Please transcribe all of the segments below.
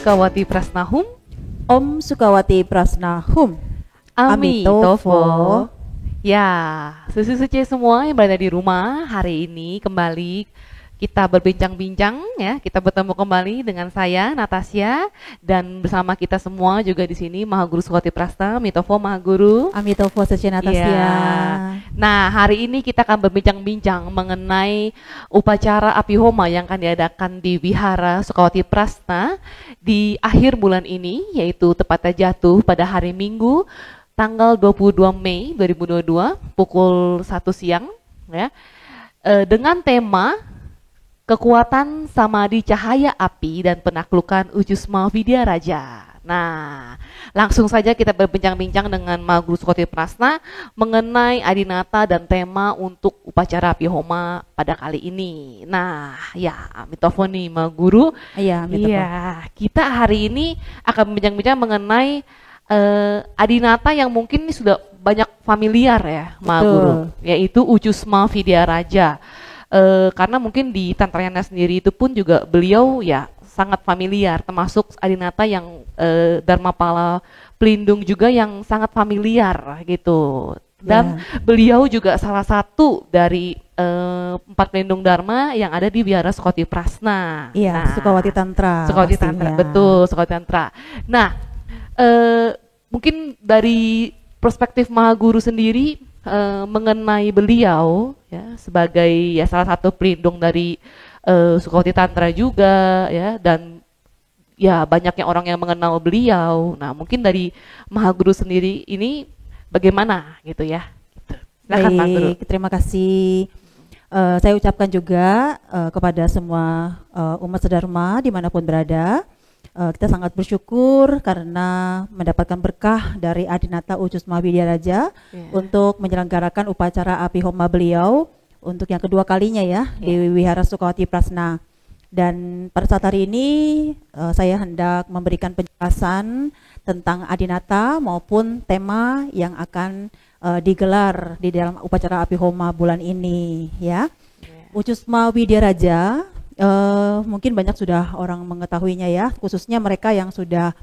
Sukawati Prasnahum, Om Sukawati Prasnahum. Amitofo. Ya, suci-suci semua yang berada di rumah, hari ini kembali kita berbincang-bincang ya, kita bertemu kembali dengan saya Natasha dan bersama kita semua juga di sini Mahaguru Sukawati Prasna, Amitofo Mahaguru. Amitofo Seci Natasha. Ya. Nah, hari ini kita akan berbincang-bincang mengenai upacara Api Homa yang akan diadakan di Wihara Sukawati Prasna di akhir bulan ini, yaitu tepatnya jatuh pada hari Minggu tanggal 22 Mei 2022 pukul 1 siang ya. Dengan tema kekuatan samadhi cahaya api dan penaklukan Ujusma Vidya Raja. Nah, langsung saja kita berbincang-bincang dengan Mahaguru Sukawati Prasna mengenai Adinata dan tema untuk upacara Api Homa pada kali ini. Nah, ya, Amitofo nih Mahaguru. Iya, Amitofo. Iya, kita hari ini akan berbincang-bincang mengenai Adinata yang mungkin ini sudah banyak familiar ya, Mahaguru, yaitu Ujusma Vidya Raja. Karena mungkin di Tantrayana sendiri itu pun juga beliau ya sangat familiar, termasuk Adinata yang Dharmapala pelindung juga yang sangat familiar gitu. Dan beliau juga salah satu dari 4 pelindung Dharma yang ada di Wihara Sukawati Prasna. Iya, nah, Sukawati Tantra. Sukawati Tantra, betul, Sukawati Tantra. Nah, mungkin dari perspektif Mahaguru sendiri mengenai beliau ya sebagai ya salah satu pelindung dari Sukawati Tantra juga ya, dan ya banyaknya orang yang mengenal beliau. Nah, mungkin dari Mahaguru sendiri ini bagaimana gitu ya? Gitu. Silakan, Mahaguru. Terima kasih. Saya ucapkan juga kepada semua umat sedharma dimanapun berada. Kita sangat bersyukur karena mendapatkan berkah dari Adinata Ujusma Vidya Raja untuk menyelenggarakan upacara Api Homa beliau untuk yang kedua kalinya ya di Wihara Sukawati Prasna. Dan pada saat hari ini saya hendak memberikan penjelasan tentang Adinata maupun tema yang akan digelar di dalam upacara Api Homa bulan ini ya. Ujusma Vidya Raja mungkin banyak sudah orang mengetahuinya ya, khususnya mereka yang sudah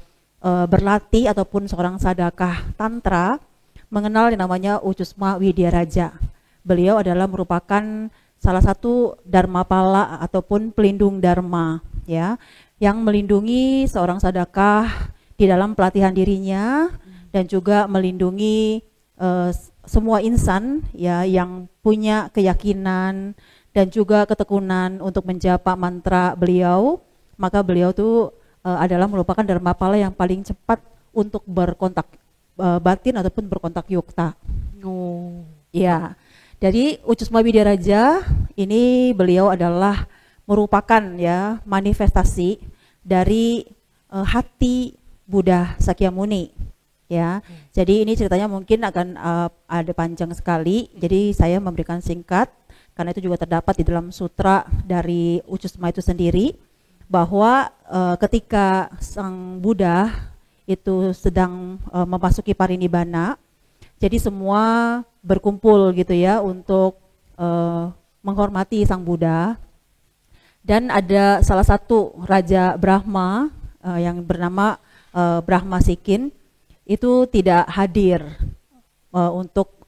berlatih ataupun seorang sadakah tantra mengenal yang namanya Ujusma Vidya Raja. Beliau adalah merupakan salah satu Dharmapala ataupun pelindung Dharma ya, yang melindungi seorang sadakah di dalam pelatihan dirinya dan juga melindungi semua insan ya yang punya keyakinan dan juga ketekunan untuk menjapa mantra beliau, maka beliau itu adalah merupakan Dharmapala yang paling cepat untuk berkontak batin ataupun berkontak yukta. Ya, jadi Ujusma Vidya Raja ini beliau adalah merupakan ya manifestasi dari hati Buddha Sakyamuni. Ya, jadi ini ceritanya mungkin akan ada panjang sekali. Jadi saya memberikan singkat. Karena itu juga terdapat di dalam sutra dari Ujusma itu sendiri bahwa ketika sang Buddha itu sedang memasuki parinibbana, jadi semua berkumpul gitu ya untuk menghormati sang Buddha, dan ada salah satu Raja Brahma yang bernama Brahma Sikin itu tidak hadir untuk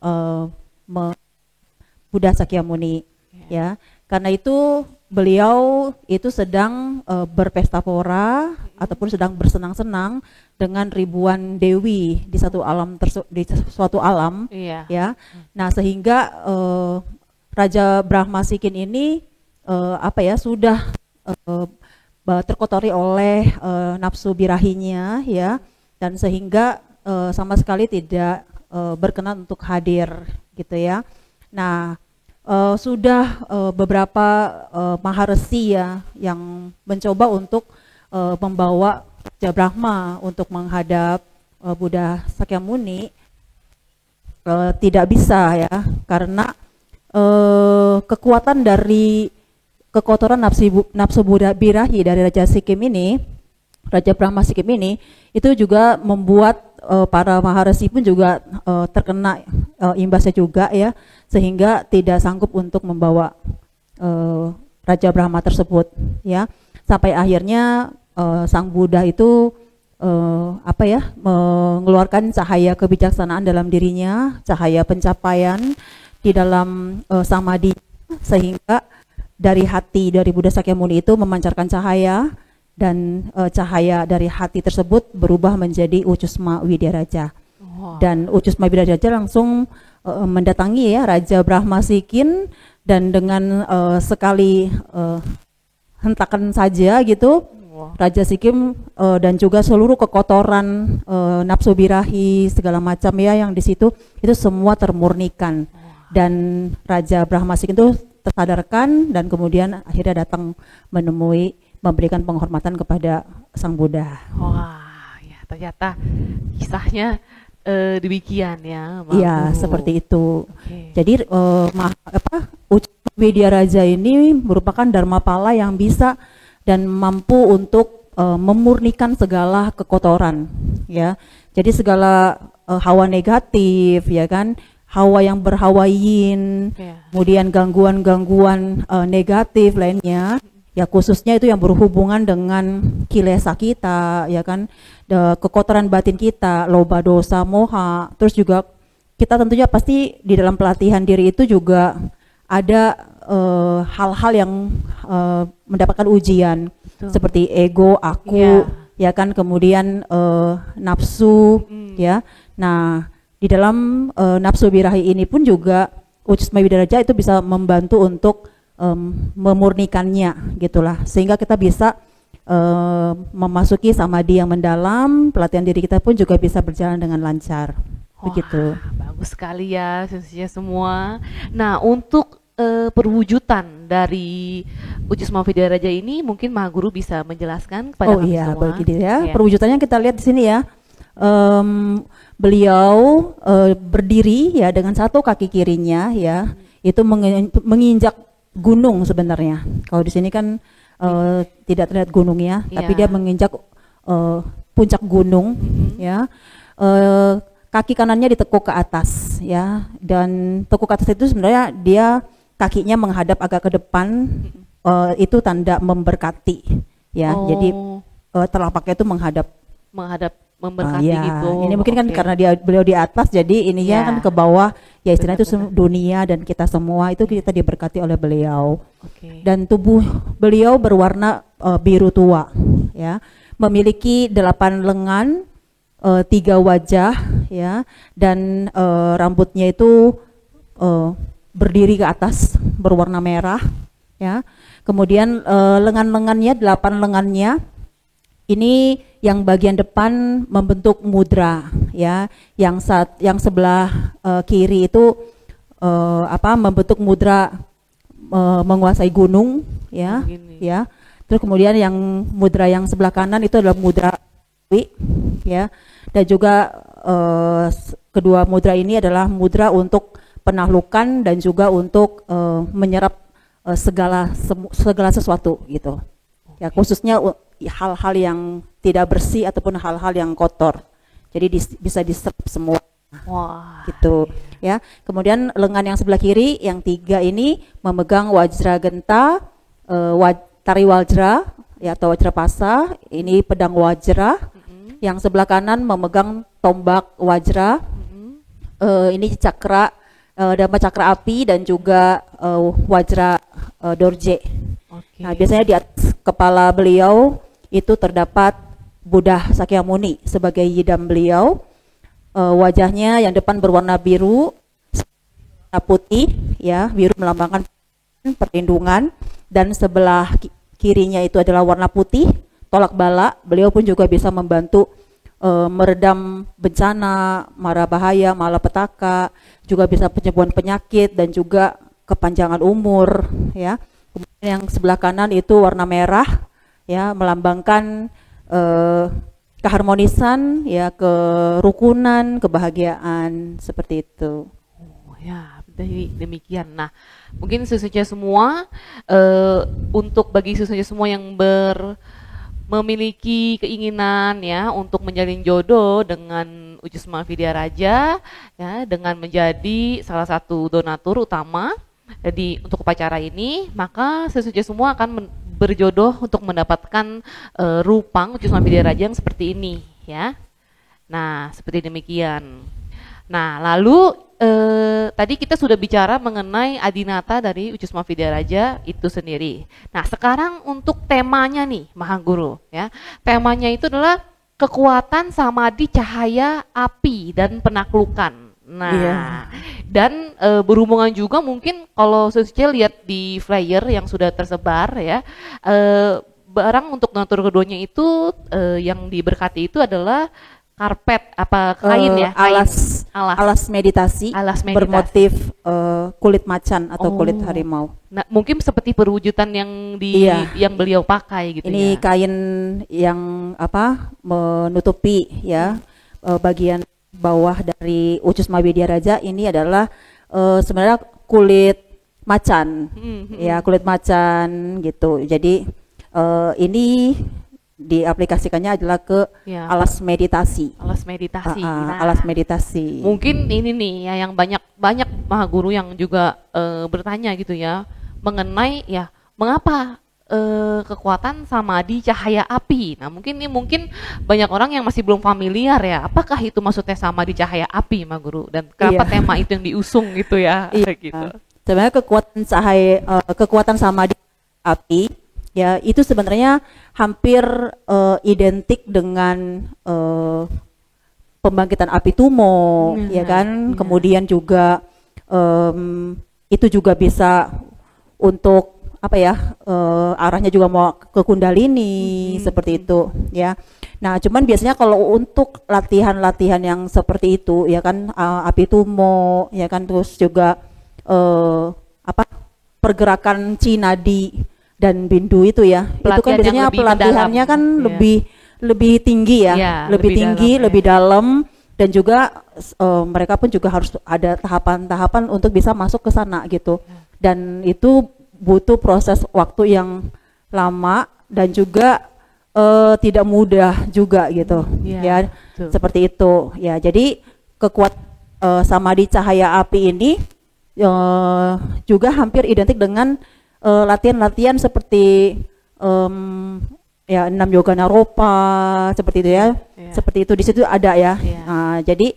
Buddha Sakyamuni ya. Karena itu beliau itu sedang berpesta pora ataupun sedang bersenang-senang dengan ribuan dewi di satu alam di suatu alam ya. Nah, sehingga Raja Brahma Sikin ini sudah terkotori oleh nafsu birahinya ya, dan sehingga sama sekali tidak berkenan untuk hadir gitu ya. Nah, sudah beberapa maharesi ya yang mencoba untuk membawa Raja Brahma untuk menghadap Buddha Sakyamuni, tidak bisa ya, karena kekuatan dari kekotoran nafsu Buddha birahi dari Raja Brahma Sikim ini itu juga membuat para maharesi pun juga terkena imbasnya juga ya, sehingga tidak sanggup untuk membawa Raja Brahma tersebut ya, sampai akhirnya Sang Buddha itu mengeluarkan cahaya kebijaksanaan dalam dirinya, cahaya pencapaian di dalam samadhi, sehingga dari hati dari Buddha Sakyamuni itu memancarkan cahaya, dan cahaya dari hati tersebut berubah menjadi Ucusma Widyaraja. Dan Ucusma Widyaraja langsung mendatangi ya Raja Brahmasikin, dan dengan sekali hentakan saja gitu, Raja Sikim dan juga seluruh kekotoran nafsu birahi segala macam ya yang di situ itu semua termurnikan, dan Raja Brahmasikin itu tersadarkan dan kemudian akhirnya datang memberikan penghormatan kepada Sang Buddha. Wah, ya ternyata kisahnya demikian ya. Iya, seperti itu. Okay. Jadi Ucusma Widyaraja ini merupakan dharmapala yang bisa dan mampu untuk memurnikan segala kekotoran, ya. Jadi segala hawa negatif, ya kan, hawa yang berhawain, kemudian gangguan-gangguan negatif lainnya, ya khususnya itu yang berhubungan dengan kilesa kita, ya kan, kekotoran batin kita, loba, dosa, moha. Terus juga kita tentunya pasti di dalam pelatihan diri itu juga ada hal-hal yang mendapatkan ujian. Betul. Seperti ego, aku, ya kan, kemudian nafsu, ya. Nah, di dalam nafsu birahi ini pun juga Ucusma Widyaraja itu bisa membantu untuk memurnikannya, gitulah, sehingga kita bisa memasuki samadhi yang mendalam. Pelatihan diri kita pun juga bisa berjalan dengan lancar. Begitu. Bagus sekali ya sensasinya semua. Nah, untuk perwujudan dari Ucusma Widyaraja ini mungkin Maha Guru bisa menjelaskan kepada kami semua. Begini ya. Perwujudannya kita lihat di sini ya. Beliau berdiri ya dengan satu kaki kirinya ya, itu menginjak gunung sebenarnya. Kalau di sini kan tidak terlihat gunung ya, tapi dia menginjak puncak gunung ya. Kaki kanannya ditekuk ke atas ya, dan tekuk ke atas itu sebenarnya dia kakinya menghadap agak ke depan, itu tanda memberkati ya. Jadi telapaknya itu menghadap memberkati gitu. Ini mungkin kan karena beliau di atas, jadi ininya kan ke bawah ya, istilahnya itu dunia dan kita semua itu kita diberkati oleh beliau. Dan tubuh beliau berwarna biru tua ya, memiliki 8 lengan, 3 wajah ya, dan rambutnya itu berdiri ke atas berwarna merah ya. Kemudian lengan-lengannya 8 lengannya ini yang bagian depan membentuk mudra ya, yang sebelah kiri itu membentuk mudra menguasai gunung ya. Ya. Terus kemudian yang mudra yang sebelah kanan itu adalah mudra ya, dan juga kedua mudra ini adalah mudra untuk penahlukan dan juga untuk menyerap segala sesuatu gitu ya, khususnya hal-hal yang tidak bersih ataupun hal-hal yang kotor, jadi bisa diserap semua. Wah, gitu ya. Kemudian lengan yang sebelah kiri yang 3 ini memegang wajra genta, tari wajra ya, atau wajra pasa, ini pedang wajra. Yang sebelah kanan memegang tombak wajra, ini cakra, dhamma cakra api, dan juga wajra dorje. Nah, biasanya di atas kepala beliau itu terdapat Buddha Sakyamuni sebagai yidam beliau. Wajahnya yang depan berwarna biru, warna putih ya, biru melambangkan perlindungan, dan sebelah kirinya itu adalah warna putih, tolak bala. Beliau pun juga bisa membantu meredam bencana, mara bahaya, malapetaka, juga bisa penyembuhan penyakit dan juga kepanjangan umur ya. Kemudian yang sebelah kanan itu warna merah ya, melambangkan keharmonisan ya, kerukunan, kebahagiaan, seperti itu. Ya, demikian. Nah, mungkin sesuai semua untuk bagi sesuai semua yang memiliki keinginan ya untuk menjalin jodoh dengan Ucusma Widyaraja ya, dengan menjadi salah satu donatur utama jadi untuk upacara ini, maka sesuai semua akan berjodoh untuk mendapatkan rupang Ucusma Vidya Raja yang seperti ini ya. Nah, seperti demikian. Nah, lalu tadi kita sudah bicara mengenai adinata dari Ucusma Vidya Raja itu sendiri. Nah, sekarang untuk temanya nih, Maha Guru ya. Temanya itu adalah kekuatan samadhi cahaya api dan penaklukan. Nah, dan berhubungan juga mungkin kalau Suci lihat di flyer yang sudah tersebar ya, barang untuk donatur keduanya itu yang diberkati itu adalah karpet apa kain ya, kain, alas meditasi, bermotif kulit macan atau kulit harimau. Nah, mungkin seperti perwujudan yang yang beliau pakai gitu. Ini kain yang menutupi ya bagian bawah dari Ucusma Vidya Raja ini adalah sebenarnya kulit macan, ya kulit macan gitu. Jadi ini diaplikasikannya adalah ke alas meditasi. Alas meditasi. Nah, alas meditasi. Mungkin ini nih ya yang banyak Maha Guru yang juga bertanya gitu ya mengenai ya mengapa kekuatan samadhi cahaya api. Nah, mungkin banyak orang yang masih belum familiar ya. Apakah itu maksudnya samadhi cahaya api, Maha Guru? Dan kenapa tema itu yang diusung gitu ya? Gitu. Sebenarnya kekuatan samadhi api ya itu sebenarnya hampir identik dengan pembangkitan api tumo, ya kan? Kemudian juga itu juga bisa untuk arahnya juga mau ke kundalini seperti itu, ya. Nah, cuman biasanya kalau untuk latihan-latihan yang seperti itu, ya kan, api tumo, ya kan, terus juga pergerakan cinadi dan bindu itu ya, itu kan biasanya pelatihannya kan lebih tinggi ya, lebih tinggi, lebih dalam, dan juga mereka pun juga harus ada tahapan-tahapan untuk bisa masuk ke sana gitu, dan itu butuh proses waktu yang lama dan juga tidak mudah juga gitu, ya seperti itu ya. Jadi kekuatan samadhi cahaya api ini juga hampir identik dengan latihan-latihan seperti 6 yoga naropa seperti itu ya, seperti itu di situ ada ya. Nah, jadi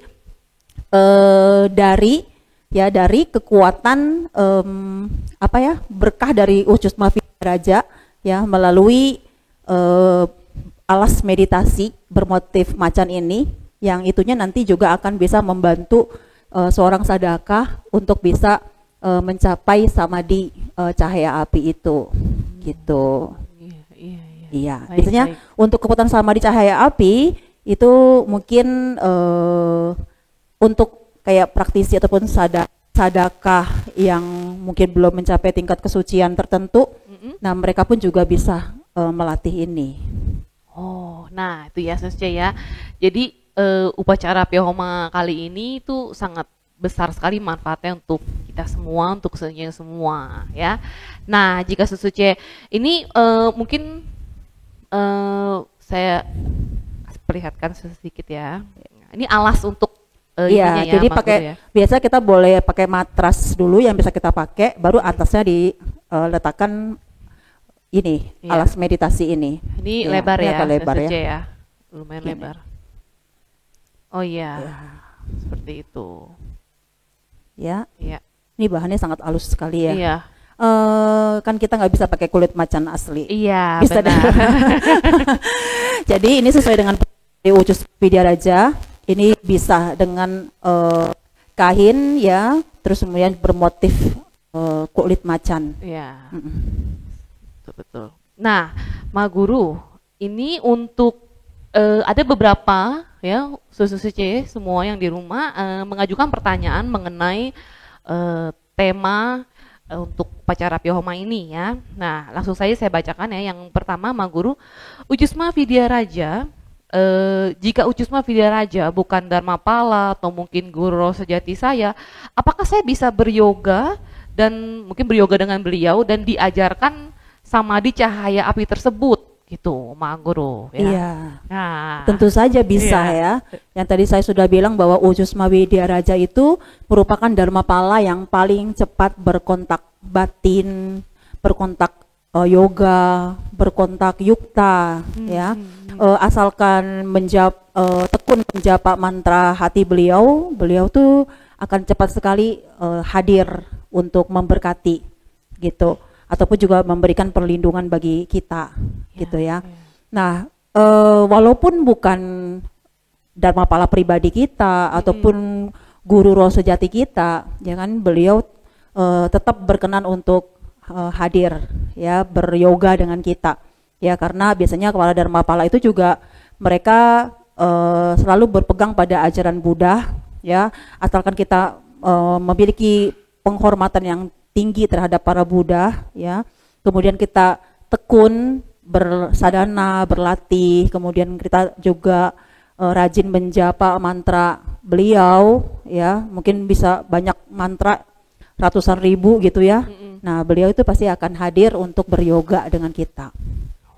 dari kekuatan berkah dari Ucusma Vidya Raja ya melalui alas meditasi bermotif macan ini, yang itunya nanti juga akan bisa membantu seorang sadaka untuk bisa mencapai samadhi cahaya api itu gitu. Iya. Biasanya untuk kekuatan samadhi cahaya api itu mungkin untuk kayak praktisi ataupun sadakah yang mungkin belum mencapai tingkat kesucian tertentu, nah mereka pun juga bisa melatih ini. Oh, nah itu ya Susce ya. Jadi upacara Pihoma kali ini itu sangat besar sekali manfaatnya untuk kita semua, untuk semua ya. Nah, jika Susce ini mungkin saya perlihatkan sedikit ya. Ini alas untuk ya, jadi biasa kita boleh pakai matras dulu yang bisa kita pakai, baru atasnya diletakkan ini alas meditasi ini. Ini lebar ya, lebar ya. Lumayan lebar. Oh iya, seperti itu. Ya. Ini bahannya sangat halus sekali ya. Iya. Kan kita nggak bisa pakai kulit macan asli. Iya, bisa benar. Jadi ini sesuai dengan Ucusma Vidya Raja. Ini bisa dengan kain ya, terus kemudian bermotif kulit macan. Iya. Betul. Nah, Ma Guru, ini untuk ada beberapa ya Suci semua yang di rumah mengajukan pertanyaan mengenai tema untuk upacara Pihoma ini ya. Nah, langsung saja saya bacakan ya. Yang pertama, Ma Guru, Ucusma Vidya Raja, jika Ucusma Vidya Raja bukan Dharmapala atau mungkin guru sejati saya, apakah saya bisa beryoga dan mungkin beryoga dengan beliau dan diajarkan samadhi cahaya api tersebut gitu, Ma Guru ya. Iya. Nah, tentu saja bisa ya. Yang tadi saya sudah bilang bahwa Ucusma Vidya Raja itu merupakan Dharmapala yang paling cepat berkontak batin, berkontak yoga, berkontak yukta, ya. Asalkan tekun menjapa mantra hati beliau, beliau tuh akan cepat sekali hadir untuk memberkati gitu, ataupun juga memberikan perlindungan bagi kita gitu ya. Nah, walaupun bukan dharma pala pribadi kita ataupun guru roh sejati kita, ya kan, beliau tetap berkenan untuk hadir ya, beryoga dengan kita ya, karena biasanya kepala dharma pala itu juga mereka selalu berpegang pada ajaran Buddha ya, asalkan kita memiliki penghormatan yang tinggi terhadap para Buddha ya, kemudian kita tekun bersadana, berlatih, kemudian kita juga rajin menjapa mantra beliau ya, mungkin bisa banyak mantra ratusan ribu gitu ya. Nah, beliau itu pasti akan hadir untuk beryoga dengan kita.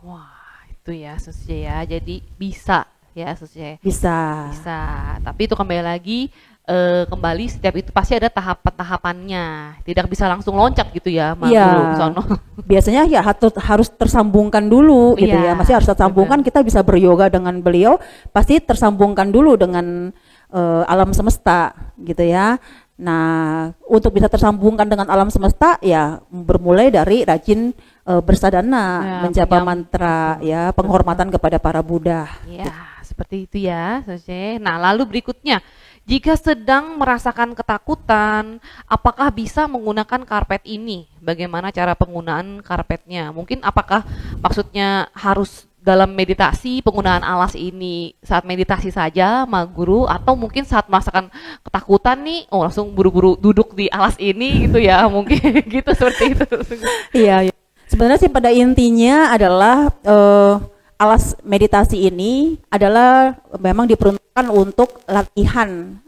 Wah, itu ya Susje ya. Jadi bisa ya Susje. Bisa. Bisa. Tapi itu kembali lagi kembali setiap itu pasti ada tahapan-tahapannya. Tidak bisa langsung loncat gitu ya, Iya. Biasanya ya harus tersambungkan dulu gitu ya. Masih harus tersambungkan, kita bisa beryoga dengan beliau, pasti tersambungkan dulu dengan alam semesta gitu ya. Nah, untuk bisa tersambungkan dengan alam semesta ya bermulai dari rajin bersadana, menjapa mantra ya, penghormatan kepada para Buddha. Ya, seperti itu ya, Susje. Nah, lalu berikutnya, jika sedang merasakan ketakutan, apakah bisa menggunakan karpet ini? Bagaimana cara penggunaan karpetnya? Mungkin apakah maksudnya harus dalam meditasi penggunaan alas ini saat meditasi saja, Ma Guru, atau mungkin saat merasakan ketakutan nih, langsung buru-buru duduk di alas ini gitu ya, mungkin gitu seperti itu. Iya, iya. Sebenarnya sih pada intinya adalah alas meditasi ini adalah memang diperuntukkan untuk latihan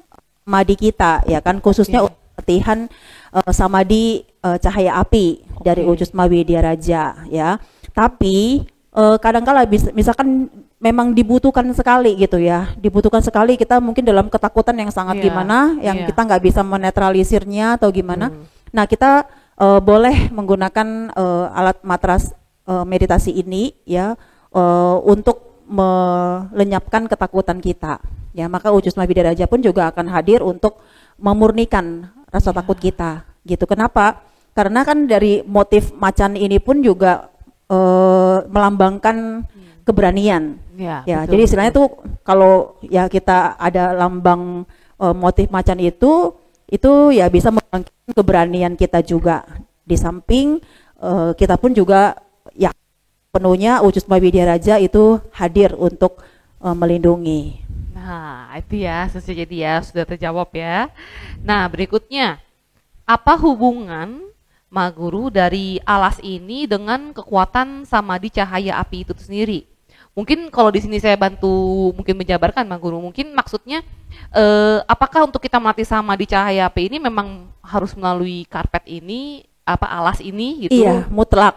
samadhi kita ya kan, khususnya latihan samadhi cahaya api dari Ujusma Widya Raja ya. Tapi kadangkala misalkan memang dibutuhkan sekali gitu ya, dibutuhkan sekali, kita mungkin dalam ketakutan yang sangat gimana, yang kita nggak bisa menetralisirnya atau gimana. Nah, kita boleh menggunakan alat matras meditasi ini ya, untuk melenyapkan ketakutan kita ya. Maka Ujusma Widya Raja pun juga akan hadir untuk memurnikan rasa takut kita gitu. Kenapa? Karena kan dari motif macan ini pun juga melambangkan keberanian ya, betul, jadi istilahnya tuh kalau ya kita ada lambang motif macan itu ya bisa membangkitkan keberanian kita juga. Di samping kita pun juga ya penuhnya Ujusma Widya Raja itu hadir untuk melindungi. Nah, itu ya, jadi ya sudah terjawab ya. Nah, berikutnya, apa hubungan Ma Guru dari alas ini dengan kekuatan samadhi cahaya api itu sendiri? Mungkin kalau di sini saya bantu mungkin menjabarkan Ma Guru, mungkin maksudnya apakah untuk kita melatih samadhi cahaya api ini memang harus melalui karpet ini, alas ini gitu? Iya, mutlak.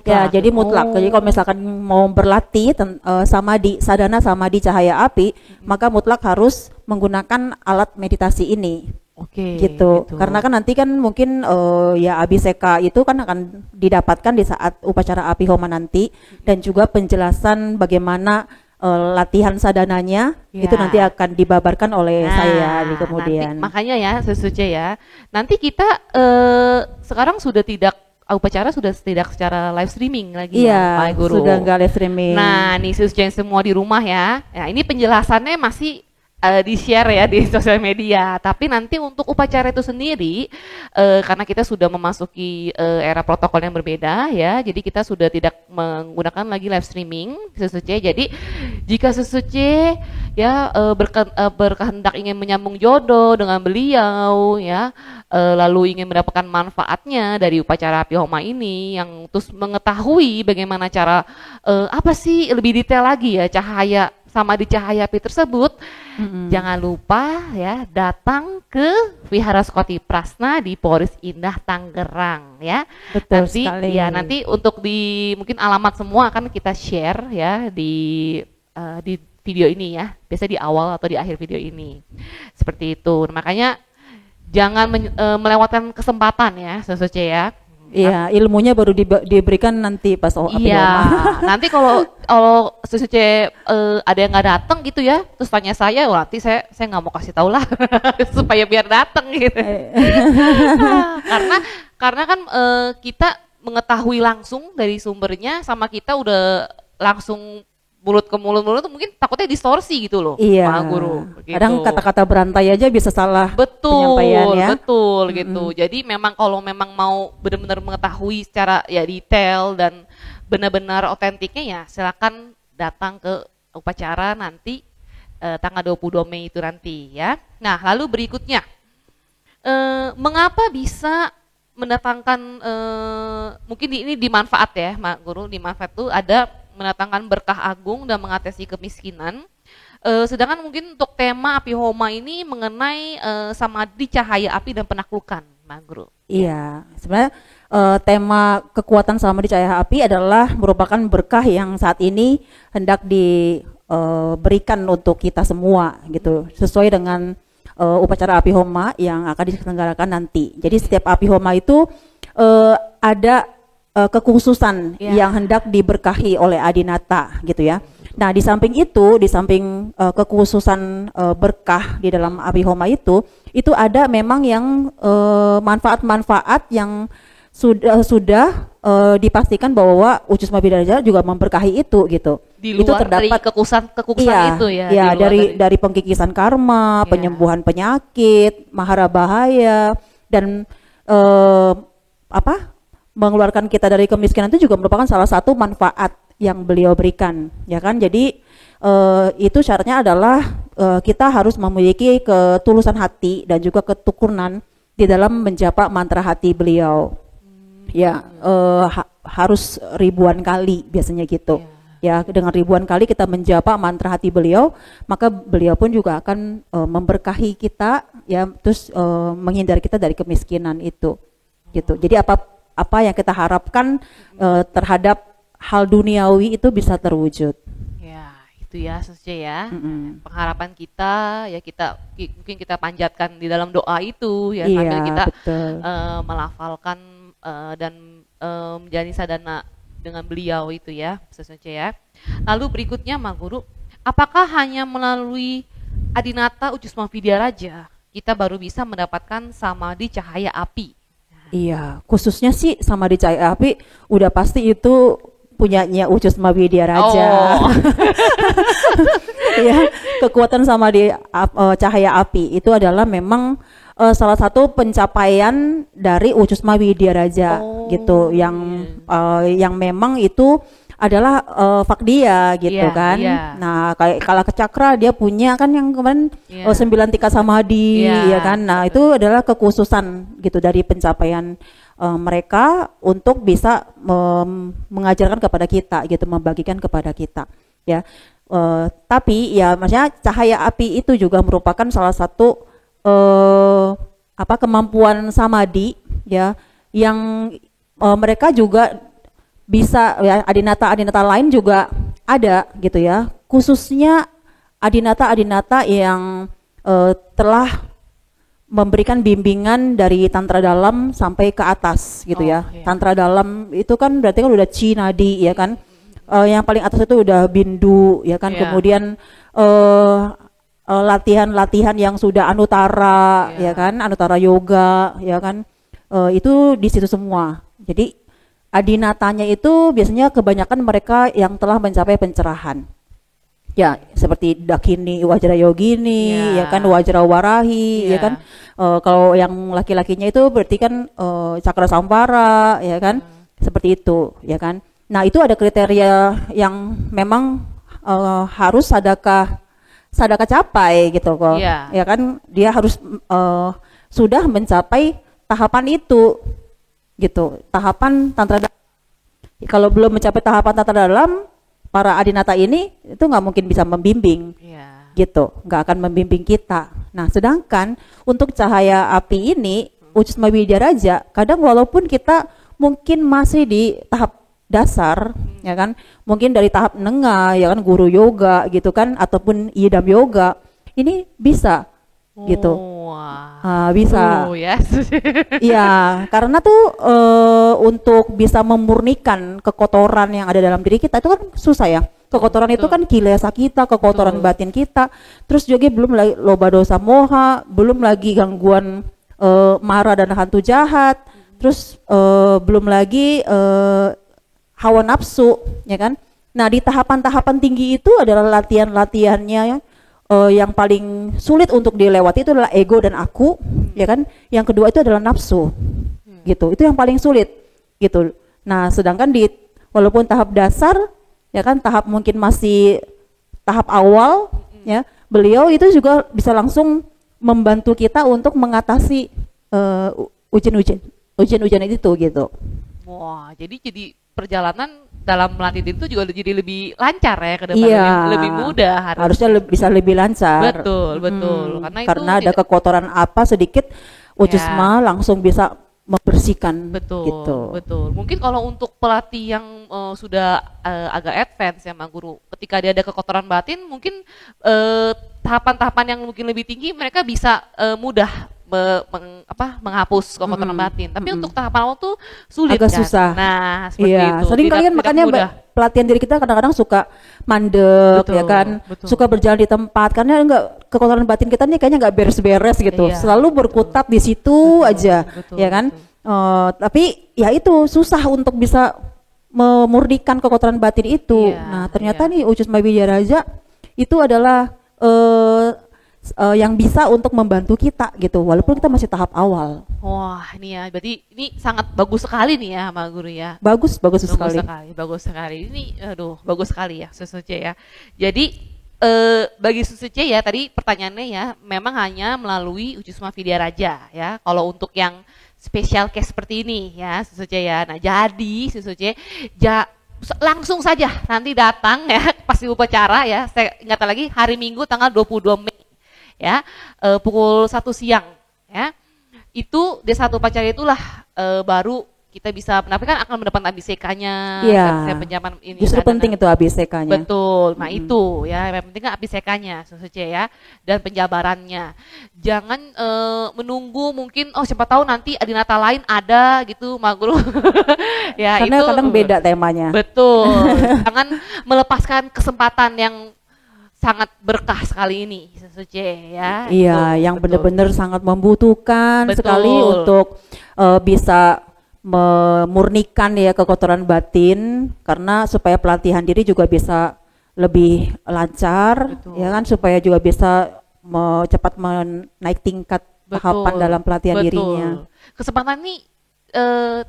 Ya, jadi mutlak. Jadi kalau misalkan mau berlatih sadana samadhi cahaya api, maka mutlak harus menggunakan alat meditasi ini. Gitu. Karena kan nanti kan mungkin ya abhiseka itu kan akan didapatkan di saat upacara api homa nanti, dan juga penjelasan bagaimana latihan sadananya itu nanti akan dibabarkan oleh saya di kemudian. Nanti, makanya ya Susje ya, nanti kita sekarang sudah tidak upacara sudah tidak secara live streaming lagi ya, Pak Guru. Sudah nggak live streaming. Nah, nih Susje semua di rumah ya. Ya, ini penjelasannya masih di-share ya di sosial media. Tapi nanti untuk upacara itu sendiri, karena kita sudah memasuki era protokol yang berbeda ya, jadi kita sudah tidak menggunakan lagi live streaming Susje. Jadi jika Susje ya berkehendak ingin menyambung jodoh dengan beliau ya, lalu ingin mendapatkan manfaatnya dari upacara api homa ini, yang terus mengetahui bagaimana cara apa sih lebih detail lagi ya cahaya samadhi cahaya api tersebut, jangan lupa ya datang ke Vihara Skoti Prasna di Poris Indah Tangerang ya. Betul nanti sekali. ya nanti untuk di mungkin alamat semua akan kita share ya di video ini ya, biasa di awal atau di akhir video ini seperti itu. Makanya jangan melewatkan kesempatan ya Susje ya. Iya, ilmunya baru diberikan nanti pas api Iya, homa. nanti kalau Suce ada yang nggak datang gitu ya, terus tanya saya, wah nanti saya nggak mau kasih tahu lah supaya biar datang gitu. karena kan kita mengetahui langsung dari sumbernya, sama kita udah langsung mulut ke mulut mungkin takutnya distorsi gitu loh, Iya. Pak Guru. Gitu. Kadang kata-kata berantai aja bisa salah Betul, penyampaian ya. betul gitu. Jadi memang kalau memang mau benar-benar mengetahui secara ya detail dan benar-benar otentiknya ya silakan datang ke upacara nanti tanggal 22 Mei itu nanti ya. Nah, lalu berikutnya mengapa bisa mendatangkan mungkin ini dimanfaat ya, Mak Guru, dimanfaat tuh ada mendatangkan berkah agung dan mengatasi kemiskinan. Sedangkan mungkin untuk tema api homa ini mengenai samadhi, cahaya api dan penaklukan, Mak Guru. Iya, sebenarnya tema kekuatan samadhi cahaya api adalah merupakan berkah yang saat ini hendak diberikan untuk kita semua gitu, sesuai dengan upacara api homa yang akan diselenggarakan nanti. Jadi setiap api homa itu ada kekhususan yang hendak diberkahi oleh Adinata gitu ya. Nah, di samping itu, di samping kekhususan berkah di dalam api homa itu ada memang yang manfaat-manfaat yang sudah dipastikan bahwa Ucus Mabhidaraja juga memberkahi itu gitu. Di luar itu terdapat dari kekusan itu ya. Iya, dari pengkikisan karma, penyembuhan penyakit, mahara bahaya, dan mengeluarkan kita dari kemiskinan itu juga merupakan salah satu manfaat yang beliau berikan, ya kan? Jadi itu syaratnya adalah kita harus memiliki ketulusan hati dan juga ketukunan di dalam menjapa mantra hati beliau. Ya, harus ribuan kali biasanya gitu. Ya, dengan ribuan kali kita menjapa mantra hati beliau, maka beliau pun juga akan memberkahi kita, ya, terus menghindari kita dari kemiskinan itu, gitu. Jadi apa yang kita harapkan terhadap hal duniawi itu bisa terwujud. Ya, itu ya Suce ya. Pengharapan kita ya mungkin kita panjatkan di dalam doa itu ya, sambil kita melafalkan dan menjalani sadhana dengan beliau itu ya, Suce ya. Lalu berikutnya Mak Guru, apakah hanya melalui Adinata Ucus Mabhidaraja kita baru bisa mendapatkan samadhi cahaya api? Iya, khususnya sih samadhi cahaya api udah pasti itu punyanya Ucus Mabhidaraja. Ya, kekuatan samadhi cahaya api itu adalah memang salah satu pencapaian dari Ucus Mabhidaraja gitu, yang memang itu adalah Fakdia gitu kan. Nah, kayak Kala Cakra dia punya kan yang kemarin 9 tingkat samadhi ya kan. Nah, itu adalah kekhususan gitu dari pencapaian mereka untuk bisa mengajarkan kepada kita gitu, membagikan kepada kita ya. Tapi ya maksudnya cahaya api itu juga merupakan salah satu kemampuan samadhi ya, yang mereka juga bisa ya, adinata lain juga ada gitu ya, khususnya adinata yang telah memberikan bimbingan dari tantra dalam sampai ke atas gitu ya. Tantra dalam itu kan berarti kan udah Cinadi ya kan, yang paling atas itu udah Bindu ya kan, kemudian latihan-latihan yang sudah Anutara ya kan, Anutara yoga ya kan, itu di situ semua. Jadi adinatanya itu biasanya kebanyakan mereka yang telah mencapai pencerahan. Ya, seperti Dakini, Wajrayogini, ya kan, Wajrawarahi, ya kan. Kalau yang laki-lakinya itu berarti kan Cakra Sampara, ya kan, seperti itu, ya kan. Nah, itu ada kriteria yang memang harus sadaka capai gitu kok, ya kan. Dia harus sudah mencapai tahapan itu. Gitu, tahapan tantra dalam. Kalau belum mencapai tahapan tantra dalam, para adinata ini itu nggak mungkin bisa membimbing, gitu, nggak akan membimbing kita. Nah, sedangkan untuk cahaya api ini, Ucus Mabhidaraja, kadang walaupun kita mungkin masih di tahap dasar, ya kan, mungkin dari tahap nengah, ya kan, guru yoga, gitu kan, ataupun idam yoga, ini bisa, gitu. Wah. Bisa. Ya. Iya, karena tuh untuk bisa memurnikan kekotoran yang ada dalam diri kita itu kan susah ya. Kekotoran itu kan kilesa kita, kekotoran batin kita. Terus juga belum lagi loba dosa moha, belum lagi gangguan marah dan hantu jahat. Terus belum lagi hawa nafsu, ya kan? Nah, di tahapan-tahapan tinggi itu adalah latihan-latihannya yang paling sulit untuk dilewati itu adalah ego dan aku, ya kan? Yang kedua itu adalah nafsu, gitu. Itu yang paling sulit, gitu. Nah, sedangkan walaupun tahap dasar, ya kan, tahap mungkin masih tahap awal, ya, beliau itu juga bisa langsung membantu kita untuk mengatasi ujian-ujian itu, gitu. Wah, jadi perjalanan dalam melatih diri itu juga jadi lebih lancar ya ke depan, iya, lebih mudah harusnya bisa lebih lancar. Betul. Karena ada kekotoran apa sedikit, Ucusma langsung bisa membersihkan. Betul. Mungkin kalau untuk pelatih yang sudah agak advance ya, Mak Guru, ketika dia ada kekotoran batin, mungkin tahapan-tahapan yang mungkin lebih tinggi mereka bisa mudah menghapus kekotoran batin. Tapi untuk tahapan awal tuh sulit, agak kan? susah. Nah, seperti itu. Sering kalian makanya pelatihan diri kita kadang-kadang suka mandek, ya kan? Suka berjalan di tempat karena kekotoran batin kita nih kayaknya nggak beres-beres gitu. Selalu berkutat di situ aja, ya kan? Tapi ya itu susah untuk bisa memurnikan kekotoran batin itu. Nah, ternyata nih Ucusma Widya itu adalah yang bisa untuk membantu kita gitu, walaupun kita masih tahap awal. Wah, ini ya, berarti ini sangat bagus sekali nih ya, Mak Guru ya. Bagus sekali. Bagus sekali. Ini, bagus sekali ya, Susu C ya. Jadi bagi Susu C ya, tadi pertanyaannya ya, memang hanya melalui Ucusma Widya Raja ya. Kalau untuk yang special case seperti ini ya, Susu C ya. Nah, jadi Susu C langsung saja nanti datang ya pasti upacara ya. Saya ingat lagi hari Minggu tanggal 22 Mei. Ya, pukul 1 siang ya. Itu di satu upacara itulah baru kita bisa, tapi kan akan mendapat abisekanya, penjaman ini. Justru penting itu abisekanya. Betul. Nah, itu ya, yang penting kan abisekanya, Susu C ya, dan penjabarannya. Jangan menunggu mungkin siapa tahu nanti adinata lain ada gitu, Mak Guru. Ya, karena itu kadang beda temanya. Betul. Jangan melepaskan kesempatan yang sangat berkah sekali ini, Susu C ya. Iya, yang benar-benar sangat membutuhkan sekali untuk bisa memurnikan ya kekotoran batin, karena supaya pelatihan diri juga bisa lebih lancar, ya kan, supaya juga bisa cepat menaik tingkat tahapan dalam pelatihan dirinya. Kesempatan ini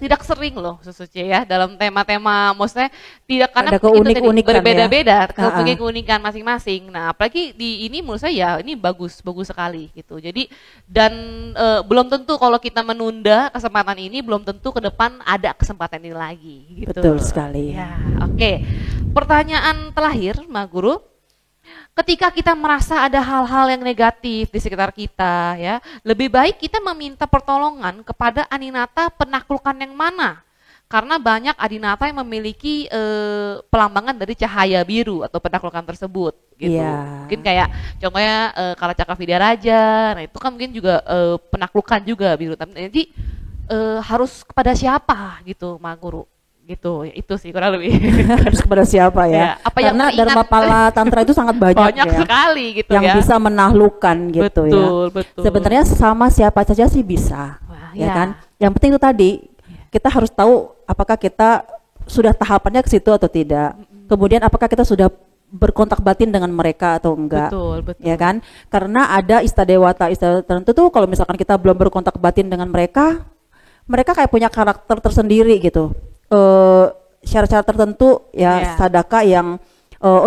tidak sering loh, Susu C ya, dalam tema-tema, maksudnya tidak, karena itu tadi berbeda-beda, keunikan masing-masing. Nah, apalagi di ini menurut saya ini bagus sekali gitu. Jadi dan belum tentu kalau kita menunda kesempatan ini, belum tentu ke depan ada kesempatan ini lagi gitu. Betul sekali. Ya, oke. Pertanyaan terakhir, Mak Guru. Ketika kita merasa ada hal-hal yang negatif di sekitar kita ya, lebih baik kita meminta pertolongan kepada adinata penaklukan yang mana? Karena banyak adinata yang memiliki pelambangan dari cahaya biru atau penaklukan tersebut gitu. Mungkin kayak contohnya Kalacakra Widya Raja, nah itu kan mungkin juga penaklukan juga biru. Jadi harus kepada siapa gitu, Mak Guru? Gitu, itu sih kurang lebih. Harus kepada siapa ya? Karena Dharma Pala Tantra itu sangat banyak ya, sekali gitu yang bisa menaklukkan gitu. Betul. Sebenarnya sama siapa saja sih bisa. Ya kan? Yang penting itu tadi, kita harus tahu apakah kita sudah tahapannya ke situ atau tidak. Kemudian apakah kita sudah berkontak batin dengan mereka atau enggak. Betul. Ya kan? Karena ada istadewata tertentu tuh, kalau misalkan kita belum berkontak batin dengan mereka kayak punya karakter tersendiri gitu. Syarat-syarat tertentu ya, sadaka yang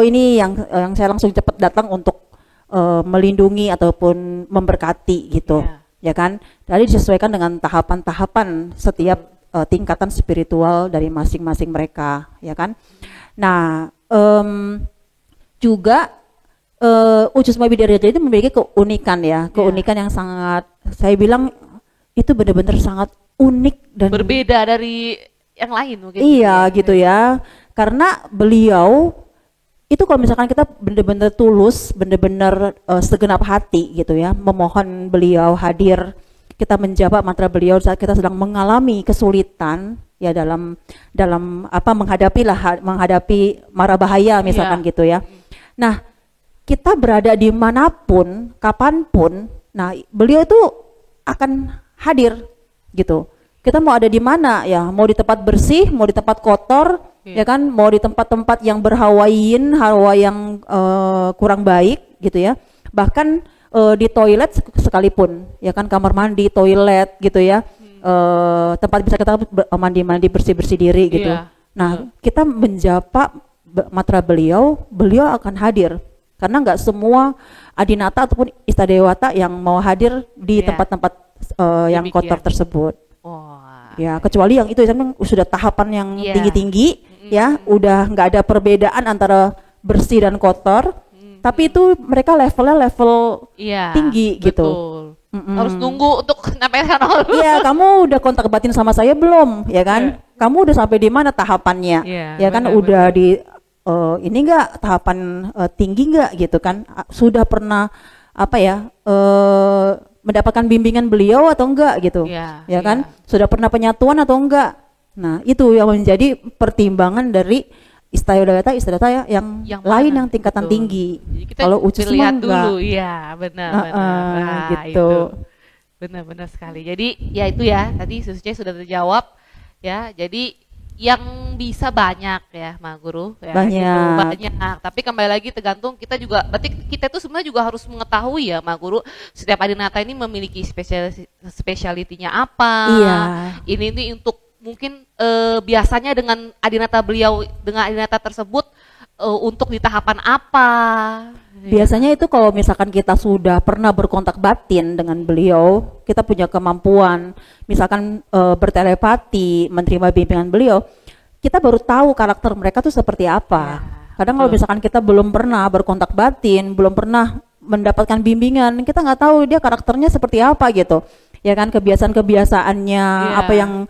ini yang saya langsung cepat datang untuk melindungi ataupun memberkati gitu, ya kan. Jadi disesuaikan dengan tahapan-tahapan setiap tingkatan spiritual dari masing-masing mereka, ya kan. Nah, juga Ucusma Widya Raja itu memiliki keunikan ya, keunikan yang sangat, saya bilang itu benar-benar sangat unik dan berbeda dari yang lain mungkin. Iya gitu ya, karena beliau itu kalau misalkan kita benar-benar tulus, benar-benar segenap hati gitu ya, memohon beliau hadir, kita menjawab mantra beliau saat kita sedang mengalami kesulitan ya dalam menghadapi mara bahaya misalkan gitu ya. Nah, kita berada dimanapun, kapanpun, nah beliau itu akan hadir gitu. Kita mau ada di mana ya, mau di tempat bersih, mau di tempat kotor, ya kan, mau di tempat-tempat yang hawa yang kurang baik gitu ya. Bahkan di toilet sekalipun, ya kan, kamar mandi, toilet gitu ya, tempat bisa kita mandi bersih-bersih diri gitu. Nah, kita menjapa mantra beliau akan hadir. Karena nggak semua adinata ataupun istadewata yang mau hadir di tempat-tempat yang kotor tersebut. Ya, kecuali yang itu memang sudah tahapan yang tinggi-tinggi, ya, udah nggak ada perbedaan antara bersih dan kotor, tapi itu mereka levelnya tinggi gitu. Harus nunggu untuk sampai sana. Iya, kamu udah kontak batin sama saya belum, ya kan? Kamu udah sampai di mana tahapannya, ya kan? Udah di ini enggak tahapan tinggi enggak gitu kan? Sudah pernah mendapatkan bimbingan beliau atau enggak gitu, ya kan? Sudah pernah penyatuan atau enggak? Nah, itu yang menjadi pertimbangan dari istadewata yang lain yang tingkatan tinggi. Kalau ucus lihat dulu, ya benar. Gitu. Benar sekali. Jadi ya itu ya, tadi Susuce sudah terjawab ya. Jadi yang bisa banyak ya, Ma Guru ya, banyak. Gitu, banyak. Tapi kembali lagi tergantung kita juga. Berarti kita itu sebenarnya juga harus mengetahui ya, Ma Guru, setiap adinata ini memiliki spesialitinya apa. Iya. Ini untuk mungkin biasanya dengan adinata beliau, dengan adinata tersebut untuk di tahapan apa. Biasanya itu kalau misalkan kita sudah pernah berkontak batin dengan beliau, kita punya kemampuan misalkan bertelepati, menerima bimbingan beliau, kita baru tahu karakter mereka tuh seperti apa. Kadang kalau misalkan kita belum pernah berkontak batin, belum pernah mendapatkan bimbingan, kita nggak tahu dia karakternya seperti apa gitu. Ya kan, kebiasaan-kebiasaannya, apa yang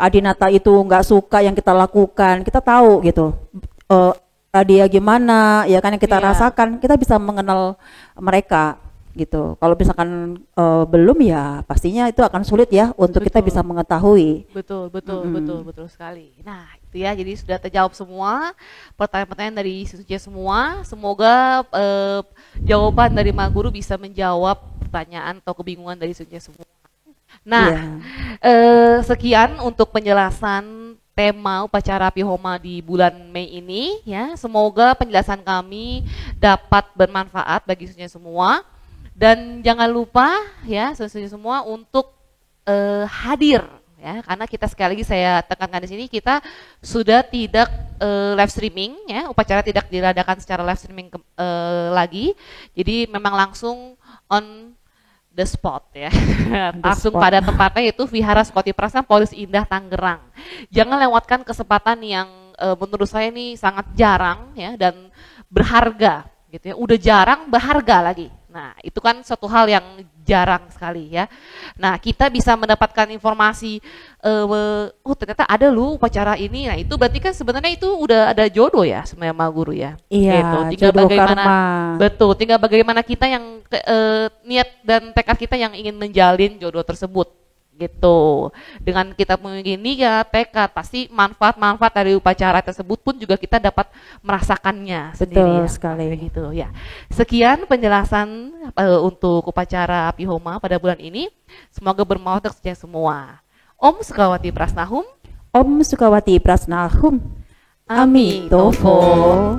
adinata itu nggak suka yang kita lakukan, kita tahu gitu. Dia gimana, ya kan, yang kita rasakan, kita bisa mengenal mereka gitu. Kalau misalkan belum, ya pastinya itu akan sulit ya untuk kita bisa mengetahui. Betul sekali. Nah, itu ya, jadi sudah terjawab semua pertanyaan-pertanyaan dari Susuce semua. Semoga jawaban dari Ma Guru bisa menjawab pertanyaan atau kebingungan dari Susuce semua. Nah, sekian untuk penjelasan tema upacara Api Homa di bulan Mei ini ya. Semoga penjelasan kami dapat bermanfaat bagi Susuce semua. Dan jangan lupa ya Susuce semua untuk hadir ya, karena kita sekali lagi saya tekankan di sini, kita sudah tidak live streaming ya, upacara tidak diadakan secara live streaming lagi. Jadi memang langsung on the spot ya. Langsung pada tempatnya, yaitu Vihara Sekoti Prasna Polis Indah Tangerang. Jangan lewatkan kesempatan yang menurut saya ini sangat jarang ya dan berharga gitu ya. Udah jarang, berharga lagi. Nah, itu kan suatu hal yang jarang sekali ya. Nah, kita bisa mendapatkan informasi ternyata ada loh upacara ini. Nah, itu berarti kan sebenarnya itu udah ada jodoh ya sebenarnya Ma Guru ya. Iya, gitu. Tinggal jodoh bagaimana, karma. Betul, tinggal bagaimana kita yang niat dan tekad kita yang ingin menjalin jodoh tersebut. Gitu. Dengan kita memiliki niat, tekad, pasti manfaat-manfaat dari upacara tersebut pun juga kita dapat merasakannya sendiri. Betul ya. sekali. Gitu ya. Sekian penjelasan untuk upacara Api Homa pada bulan ini. Semoga bermanfaat untuk kita semua. Om Sukawati Prasnahum. Om Sukawati Prasnahum. Amitofo.